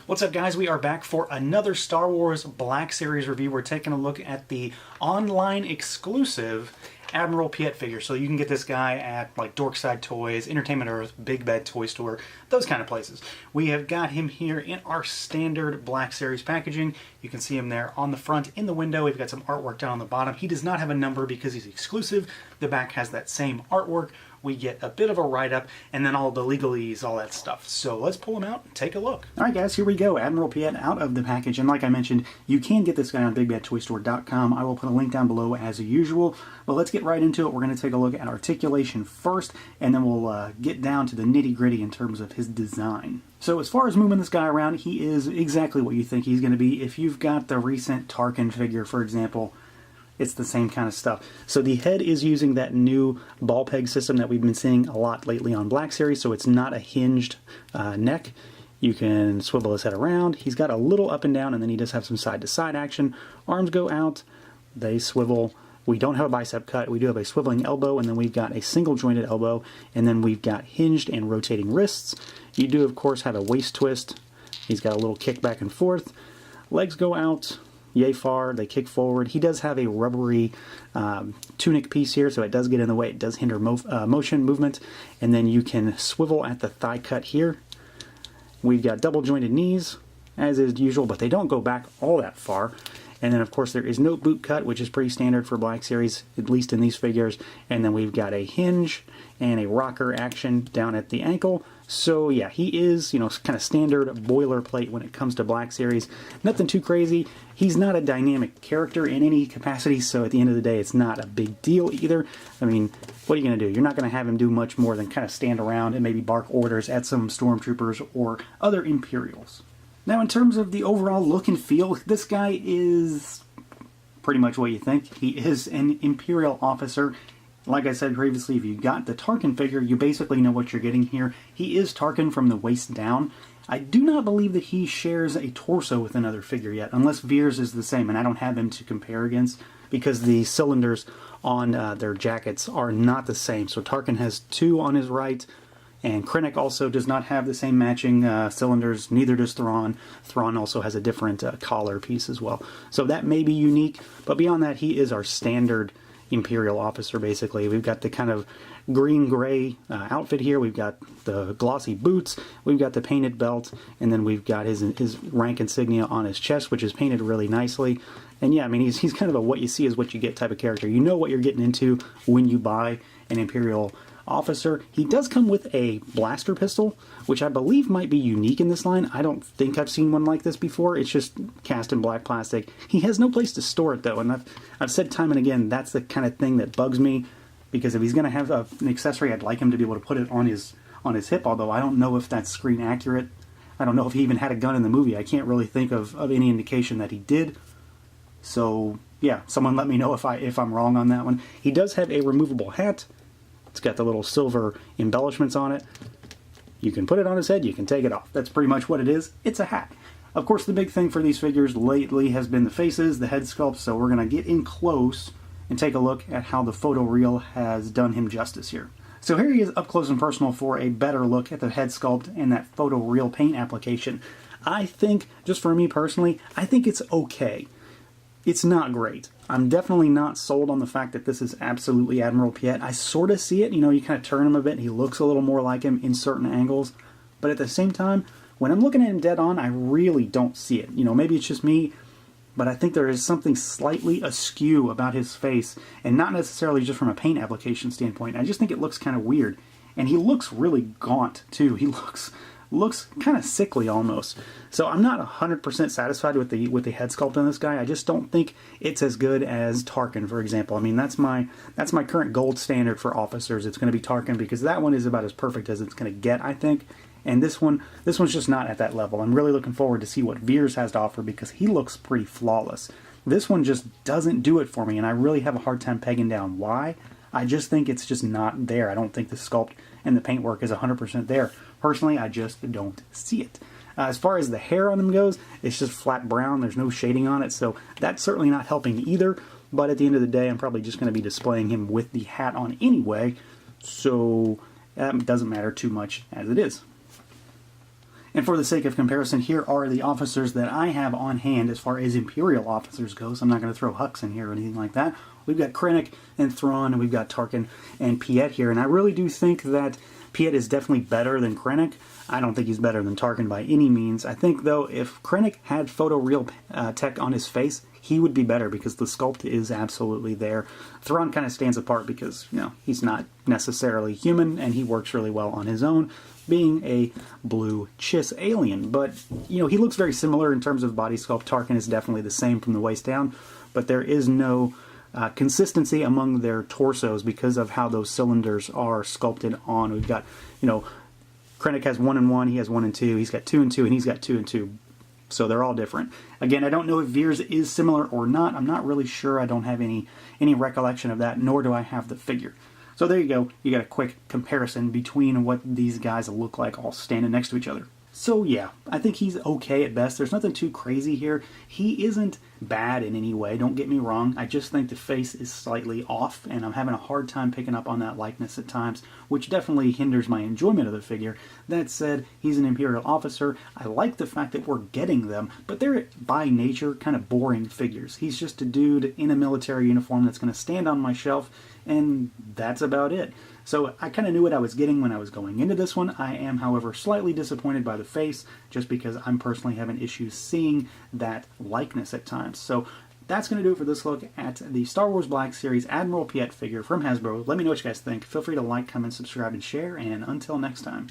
What's up, guys? We are back for another Star Wars Black Series review. We're taking a look at the online exclusive Admiral Piett figure. So you can get this guy at like Dorkside Toys, Entertainment Earth, Big Bad Toy Store, those kind of places. We have got him here in our standard Black Series packaging. You can see him there on the front in the window. We've got some artwork down on the bottom. He does not have a number because he's exclusive. The back has that same artwork. We get a bit of a write-up, and then all the legalese, all that stuff. So let's pull him out and take a look. Alright guys, here we go. Admiral Piett out of the package, and like I mentioned, you can get this guy on BigBadToyStore.com. I will put a link down below as usual, but let's get right into it. We're going to take a look at articulation first, and then we'll get down to the nitty-gritty in terms of his design. So as far as moving this guy around, he is exactly what you think he's going to be. If you've got the recent Tarkin figure, for example, it's the same kind of stuff. So the head is using that new ball peg system that we've been seeing a lot lately on Black Series, so it's not a hinged neck. You can swivel his head around. He's got a little up and down, and then he does have some side-to-side action. Arms go out, they swivel. We don't have a bicep cut. We do have a swiveling elbow, and then we've got a single-jointed elbow, and then we've got hinged and rotating wrists. You do, of course, have a waist twist. He's got a little kick back and forth. Legs go out. Yay far, they kick forward. He does have a rubbery tunic piece here, so it does get in the way. It does hinder motion movement. And then you can swivel at the thigh cut here. We've got double jointed knees, as is usual, but they don't go back all that far. And then, of course, there is no boot cut, which is pretty standard for Black Series, at least in these figures. And then we've got a hinge and a rocker action down at the ankle. So, yeah, he is, you know, kind of standard boilerplate when it comes to Black Series. Nothing too crazy. He's not a dynamic character in any capacity, so at the end of the day, it's not a big deal either. I mean, what are you going to do? You're not going to have him do much more than kind of stand around and maybe bark orders at some stormtroopers or other Imperials. Now, in terms of the overall look and feel, this guy is pretty much what you think. He is an Imperial officer. Like I said previously, if you got the Tarkin figure, you basically know what you're getting here. He is Tarkin from the waist down. I do not believe that he shares a torso with another figure yet, unless Veer's is the same, and I don't have him to compare against, because the cylinders on their jackets are not the same. So Tarkin has two on his right, and Krennic also does not have the same matching cylinders, neither does Thrawn. Thrawn also has a different collar piece as well. So that may be unique, but beyond that, he is our standard Imperial officer, basically. We've got the kind of green-gray outfit here. We've got the glossy boots, we've got the painted belt, and then we've got his rank insignia on his chest, which is painted really nicely. And yeah, I mean, he's kind of a what you see is what you get type of character. You know what you're getting into when you buy an Imperial officer. He does come with a blaster pistol, which I believe might be unique in this line. I don't think I've seen one like this before. It's just cast in black plastic. He has no place to store it, though, and I've said time and again, that's the kind of thing that bugs me, because if he's going to have an accessory, I'd like him to be able to put it on his hip, although I don't know if that's screen accurate. I don't know if he even had a gun in the movie. I can't really think of any indication that he did. So, yeah, someone let me know if I'm wrong on that one. He does have a removable hat. It's got the little silver embellishments on it. You can put it on his head, you can take it off. That's pretty much what it is. It's a hat. Of course, the big thing for these figures lately has been the faces, the head sculpt, so we're going to get in close and take a look at how the photoreal has done him justice here. So here he is up close and personal for a better look at the head sculpt and that photoreal paint application. I think, just for me personally, I think it's okay. It's not great. I'm definitely not sold on the fact that this is absolutely Admiral Piett. I sort of see it, you know, you kind of turn him a bit, he looks a little more like him in certain angles, but at the same time, when I'm looking at him dead on, I really don't see it. You know, maybe it's just me, but I think there is something slightly askew about his face, and not necessarily just from a paint application standpoint. I just think it looks kind of weird, and he looks really gaunt, too. He looks kind of sickly almost. So I'm not 100% satisfied with the head sculpt on this guy. I just don't think it's as good as Tarkin, for example. I mean, that's my current gold standard for officers. It's going to be Tarkin, because that one is about as perfect as it's going to get, I think. And this one's just not at that level. I'm really looking forward to see what Veers has to offer, because he looks pretty flawless. This one just doesn't do it for me, and I really have a hard time pegging down why. I just think it's just not there. I don't think the sculpt and the paintwork is 100% there. Personally, I just don't see it. As far as the hair on them goes, it's just flat brown. There's no shading on it, so that's certainly not helping either. But at the end of the day, I'm probably just going to be displaying him with the hat on anyway, so that doesn't matter too much as it is. And for the sake of comparison, here are the officers that I have on hand as far as Imperial officers goes. I'm not going to throw Hux in here or anything like that. We've got Krennic and Thrawn, and we've got Tarkin and Piett here. And I really do think that Piett is definitely better than Krennic. I don't think he's better than Tarkin by any means. I think, though, if Krennic had photoreal tech on his face, he would be better because the sculpt is absolutely there. Thrawn kind of stands apart because, you know, he's not necessarily human, and he works really well on his own, being a blue Chiss alien. But, you know, he looks very similar in terms of body sculpt. Tarkin is definitely the same from the waist down, but there is no consistency among their torsos because of how those cylinders are sculpted on. We've got, you know, Krennic has 1 and 1, he has 1 and 2, he's got 2 and 2, and he's got 2 and 2. So they're all different. Again, I don't know if Veer's is similar or not. I'm not really sure. I don't have any recollection of that, nor do I have the figure. So there you go. You got a quick comparison between what these guys look like all standing next to each other. So yeah, I think he's okay at best. There's nothing too crazy here. He isn't bad in any way, don't get me wrong. I just think the face is slightly off, and I'm having a hard time picking up on that likeness at times, which definitely hinders my enjoyment of the figure. That said, he's an Imperial officer. I like the fact that we're getting them, but they're by nature kind of boring figures. He's just a dude in a military uniform that's going to stand on my shelf, and that's about it. So I kind of knew what I was getting when I was going into this one. I am, however, slightly disappointed by the face, just because I'm personally having issues seeing that likeness at times. So that's going to do it for this look at the Star Wars Black Series Admiral Piett figure from Hasbro. Let me know what you guys think. Feel free to like, comment, subscribe, and share, and until next time.